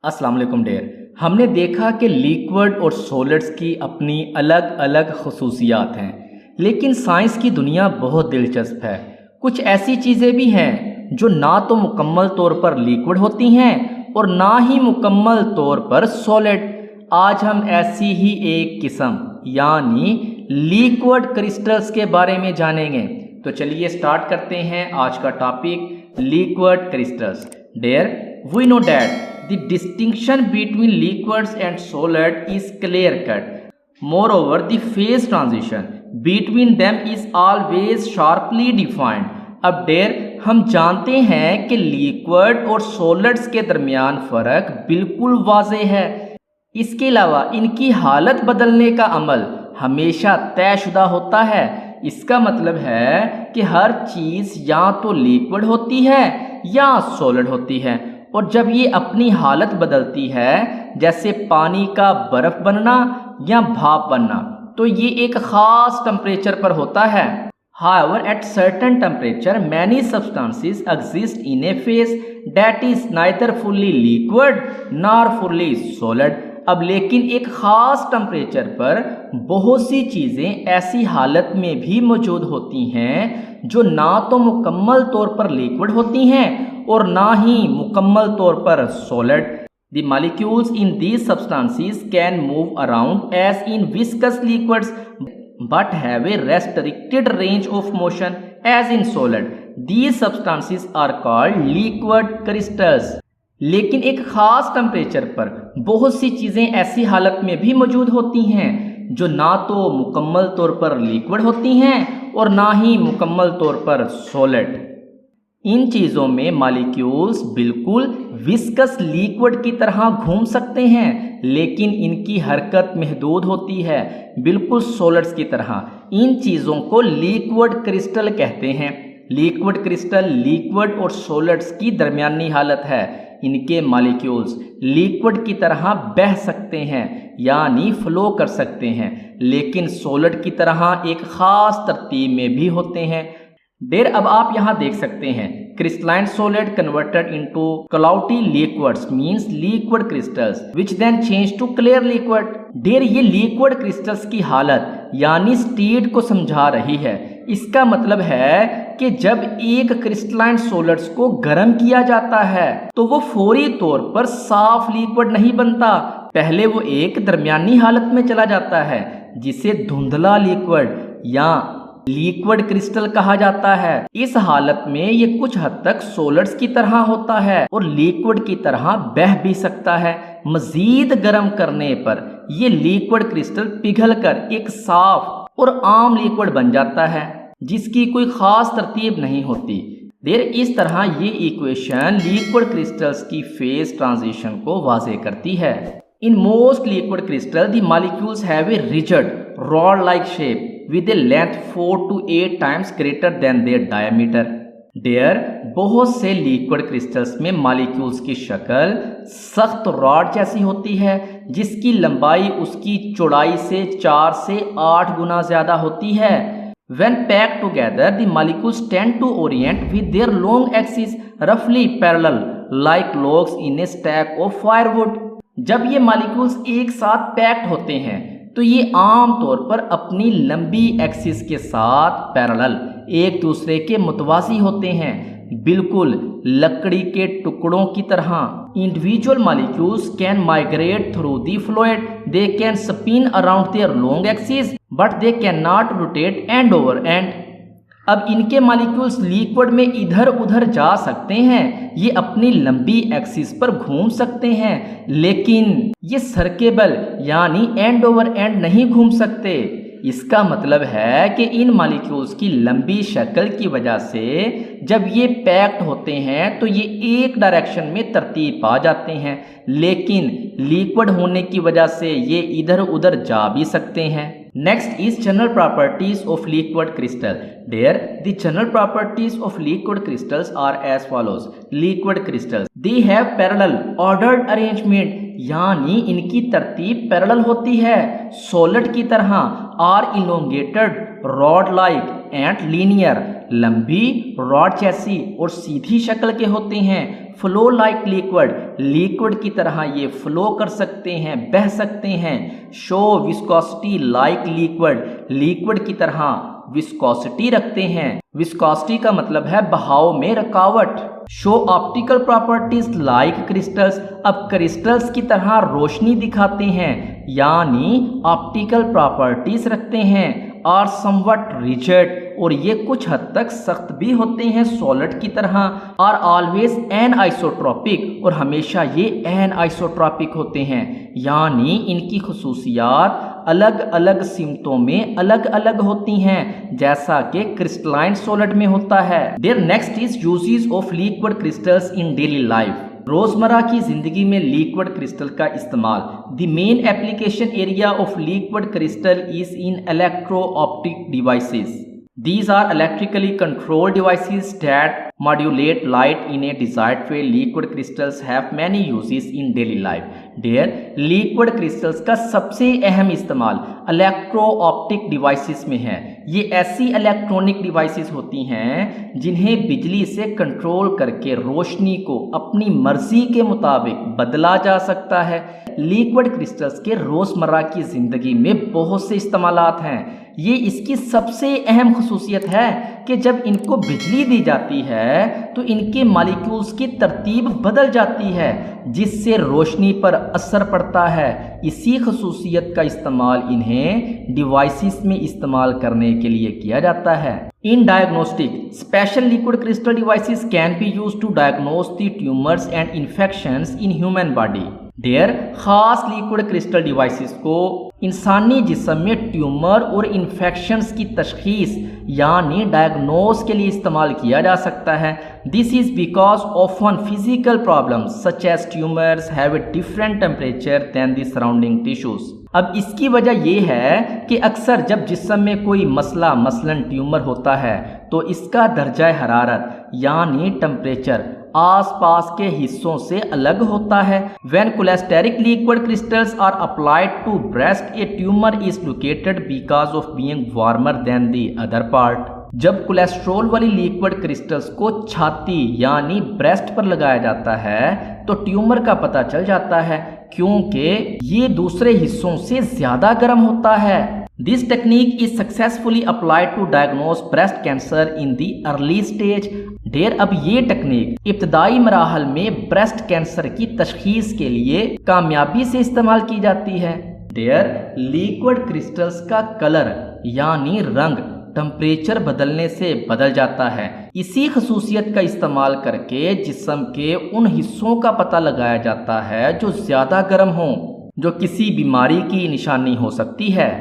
अस्सलाम वालेकुम डियर। हमने देखा कि लिक्विड और सॉलिड्स की अपनी अलग अलग खसूसियात हैं, लेकिन साइंस की दुनिया बहुत दिलचस्प है। कुछ ऐसी चीज़ें भी हैं जो ना तो मुकम्मल तौर पर लिक्विड होती हैं और ना ही मुकम्मल तौर पर सॉलिड। आज हम ऐसी ही एक किस्म यानी लिक्विड क्रिस्टल्स के बारे में जानेंगे। तो चलिए स्टार्ट करते हैं आज का topic, liquid crystals. Dear, we know that the distinction between liquids and solid is clear cut. Moreover, the phase transition between them is always sharply defined. अब डेर हम जानते हैं कि लिक्विड और सॉलिड्स के दरमियान फ़र्क बिल्कुल वाज़ेह है। इसके अलावा इनकी हालत बदलने का अमल हमेशा तयशुदा होता है। इसका मतलब है कि हर चीज़ या तो लिक्विड होती है या सॉलिड होती है, और जब ये अपनी हालत बदलती है, जैसे पानी का बर्फ़ बनना या भाप बनना, तो ये एक ख़ास टेम्परेचर पर होता है। However, at certain temperature, many substances exist in a phase that is neither fully liquid nor fully solid. अब लेकिन एक ख़ास टेम्परेचर पर बहुत सी चीज़ें ऐसी हालत में भी मौजूद होती हैं जो ना तो मुकम्मल तौर पर लिक्विड होती हैं और ना ही मुकम्मल तौर पर solid. The molecules in these substances can move around as in viscous liquids but have a restricted range of motion as in solid. These substances are called liquid crystals. लेकिन एक ख़ास टेम्परेचर पर बहुत सी चीज़ें ऐसी हालत में भी मौजूद होती हैं जो ना तो मुकम्मल तौर पर लिक्विड होती हैं और ना ही मुकम्मल तौर पर सॉलिड। इन चीज़ों में मॉलिक्यूल्स बिल्कुल विस्कस लिक्विड की तरह घूम सकते हैं, लेकिन इनकी हरकत महदूद होती है, बिल्कुल सॉलिड्स की तरह। इन चीज़ों को लिक्विड क्रिस्टल कहते हैं। लिक्विड क्रिस्टल लिक्विड और सॉलिड्स की दरमियानी हालत है। इनके मॉलिक्यूल्स लिक्विड की तरह बह सकते हैं यानी फ्लो कर सकते हैं, लेकिन सॉलिड की तरह एक ख़ास तरतीब में भी होते हैं। डेर, अब आप यहाँ देख सकते हैं crystalline solid converted into cloudy liquids means liquid crystals which then change to clear liquid. Dear, ये लिक्विड क्रिस्टल्स की हालत यानी स्टेट को समझा रही है। इसका मतलब है कि जब एक क्रिस्टलाइन सॉलिड्स को गर्म किया जाता है तो वो फौरी तौर पर साफ लिक्विड नहीं बनता, पहले वो एक दरमियानी हालत में चला जाता है जिसे धुंधला लिक्विड या लिक्विड क्रिस्टल कहा जाता है। इस हालत में ये कुछ हद तक सॉलिड्स की तरह होता है और लिक्विड की तरह बह भी सकता है। मजीद गर्म करने पर ये लिक्विड क्रिस्टल पिघलकर एक साफ और आम लिक्विड बन जाता है जिसकी कोई खास तरतीब नहीं होती। देर, इस तरह ये इक्वेशन लिक्विड क्रिस्टल्स की फेज ट्रांजिशन को वाज़ेह करती है। In most liquid crystal the molecules have a rigid rod like shape with a length 4 to 8 times greater than their diameter. There, बहुत से लिक्विड क्रिस्टल्स में मॉलिक्यूल्स की शक्ल सख्त रॉड जैसी होती है जिसकी लंबाई उसकी चौड़ाई से 4 से 8 गुना ज़्यादा होती है। When packed together, the molecules tend to orient with their long axes roughly parallel like logs in a stack of firewood. जब ये मॉलिक्यूल्स एक साथ पैक्ड होते हैं तो ये आम तौर पर अपनी लंबी एक्सिस के साथ पैरेलल एक दूसरे के मुतवाज़ी होते हैं, बिल्कुल लकड़ी के टुकड़ों की तरह। Individual molecules can migrate through the fluid, they can spin around their long axis but they can not rotate end over end. अब इनके मॉलिक्यूल्स लिक्विड में इधर उधर जा सकते हैं, ये अपनी लंबी एक्सिस पर घूम सकते हैं, लेकिन ये सर्केबल यानी एंड ओवर एंड नहीं घूम सकते। इसका मतलब है कि इन मॉलिक्यूल्स की लंबी शक्ल की वजह से जब ये पैक्ड होते हैं तो ये एक डायरेक्शन में तरतीब पा जाते हैं, लेकिन लिक्विड होने की वजह से ये इधर उधर जा भी सकते हैं। Next is general properties of liquid crystal. There, the general properties of liquid crystals are as follows. Liquid crystals, they have parallel ordered arrangement, यानी इनकी तरतीब पैरेलल होती है सॉलिड की तरह। are elongated rod like and linear, लंबी rod जैसी और सीधी शक्ल के होते हैं। फ्लो लाइक लिक्विड, लिक्विड की तरह ये फ्लो कर सकते हैं, बह सकते हैं। Show viscosity like liquid, liquid की तरह विस्कोसिटी रखते हैं। विस्कोसिटी का मतलब है बहाव में रुकावट। Show optical properties like crystals, अब क्रिस्टल्स की तरह रोशनी दिखाते हैं, यानी ऑप्टिकल प्रॉपर्टीज रखते हैं। आर समवट रिजिड, और ये कुछ हद तक सख्त भी होते हैं सॉलिड की तरह। आर ऑलवेज एन आइसोट्रॉपिक, और हमेशा ये एन आइसोट्रॉपिक होते हैं, यानी इनकी खुसूसियात अलग अलग सिमतों में अलग अलग होती हैं, जैसा कि क्रिस्टलाइन सॉलिड में होता है। There next is uses of liquid crystals in daily life, रोजमर्रा की जिंदगी में लिक्विड क्रिस्टल का इस्तेमाल। The main application area of liquid crystal is in electro optic devices. These are electrically controlled devices that modulate light in a desired way. Liquid crystals have many uses in daily life. There, liquid crystals का सबसे अहम इस्तेमाल electro optic devices में है। ये ऐसी electronic devices होती हैं जिन्हें बिजली से कंट्रोल करके रोशनी को अपनी मर्जी के मुताबिक बदला जा सकता है। लिक्विड क्रिस्टल्स के रोज़मर्रा की ज़िंदगी में बहुत से इस्तेमालात हैं। ये इसकी सबसे अहम खुसूसियत है कि जब इनको बिजली दी जाती है तो इनके मॉलिक्यूल्स की तरतीब बदल जाती है, जिससे रोशनी पर असर पड़ता है। इसी खुसूसियत का इस्तेमाल इन्हें डिवाइसेस में इस्तेमाल करने के लिए किया जाता है। In diagnostic, special liquid crystal devices can be used to diagnose the tumours and infections in human body. There खास लिक्विड क्रिस्टल डिवाइसेस को इंसानी जिस्म में ट्यूमर और इन्फेक्शंस की तशखीस यानी डायग्नोस के लिए इस्तेमाल किया जा सकता है। This is because often physical problems such as tumours have a different temperature than the surrounding tissues. अब इसकी वजह यह है कि अक्सर जब जिस्म में कोई मसला मसलन ट्यूमर होता है तो इसका दर्जा हरारत यानी टेम्परेचर आसपास के हिस्सों से अलग होता है। When cholesteric liquid crystals are applied to breast, a tumor is located because of being warmer than the other part. जब कोलेस्ट्रॉल वाली लिक्विड क्रिस्टल्स को छाती यानी ब्रेस्ट पर लगाया जाता है तो ट्यूमर का पता चल जाता है, क्योंकि ये दूसरे हिस्सों से ज्यादा गर्म होता है। This technique is successfully applied to diagnose breast cancer in the early stage. ढेर अब ये टेक्निक इब्तदाई मराहल में ब्रेस्ट कैंसर की तशखीस के लिए कामयाबी से इस्तेमाल की जाती है। देयर लिक्विड क्रिस्टल्स का कलर यानी रंग टेम्परेचर बदलने से बदल जाता है। इसी खसूसियत का इस्तेमाल करके जिस्म के उन हिस्सों का पता लगाया जाता है जो ज्यादा गर्म हों, जो किसी बीमारी की निशानी हो सकती है।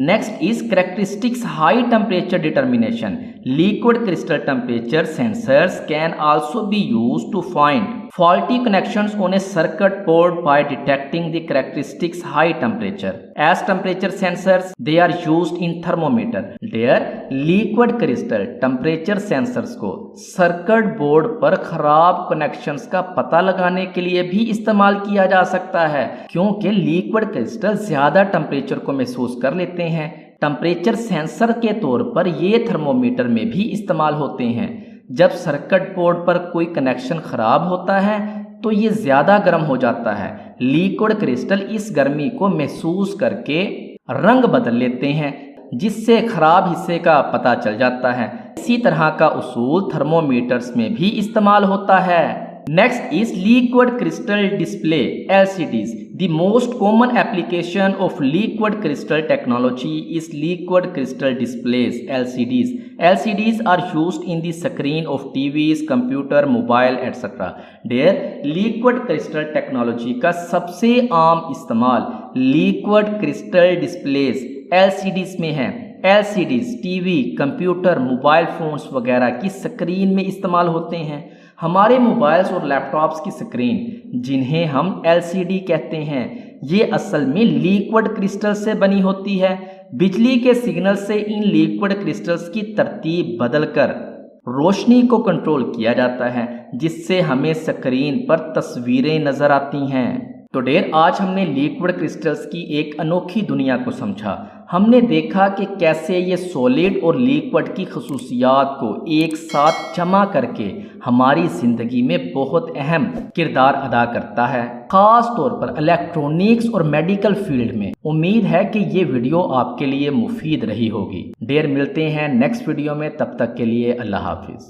Next is characteristics high temperature determination. Liquid crystal temperature sensors can also be used to find faulty connections on a circuit board by detecting the characteristics high temperature. As temperature sensors, they are used in thermometer. Their liquid crystal temperature sensors को circuit board पर खराब connections का पता लगाने के लिए भी इस्तेमाल किया जा सकता है, क्योंकि लिक्विड क्रिस्टल ज्यादा टेम्परेचर को महसूस कर लेते हैं। टेम्परेचर सेंसर के तौर पर ये थर्मोमीटर में भी इस्तेमाल होते हैं। जब सर्किट बोर्ड पर कोई कनेक्शन खराब होता है तो ये ज़्यादा गर्म हो जाता है। लिक्विड क्रिस्टल इस गर्मी को महसूस करके रंग बदल लेते हैं, जिससे खराब हिस्से का पता चल जाता है। इसी तरह का उसूल थर्मोमीटर्स में भी इस्तेमाल होता है। Next is liquid crystal display LCDs. The most common application of liquid crystal technology is liquid crystal displays LCDs. LCDs are used in the screen of TVs, computer, mobile, etc. There, liquid crystal technology का सबसे आम इस्तेमाल liquid crystal displays LCDs में है। LCDs TV, computer, mobile phones वगैरह की screen में इस्तेमाल होते हैं। हमारे मोबाइल्स और लैपटॉप्स की स्क्रीन, जिन्हें हम LCD कहते हैं, ये असल में लिक्विड क्रिस्टल से बनी होती है। बिजली के सिग्नल से इन लिक्विड क्रिस्टल्स की तरतीब बदलकर रोशनी को कंट्रोल किया जाता है, जिससे हमें स्क्रीन पर तस्वीरें नजर आती हैं। तो डेर आज हमने लिक्विड क्रिस्टल्स की एक अनोखी दुनिया को समझा। हमने देखा कि कैसे ये सॉलिड और लिक्विड की खसूसियात को एक साथ जमा करके हमारी ज़िंदगी में बहुत अहम किरदार अदा करता है, ख़ास तौर पर इलेक्ट्रॉनिक्स और मेडिकल फील्ड में। उम्मीद है कि ये वीडियो आपके लिए मुफीद रही होगी। देर मिलते हैं नेक्स्ट वीडियो में, तब तक के लिए अल्लाह हाफिज़।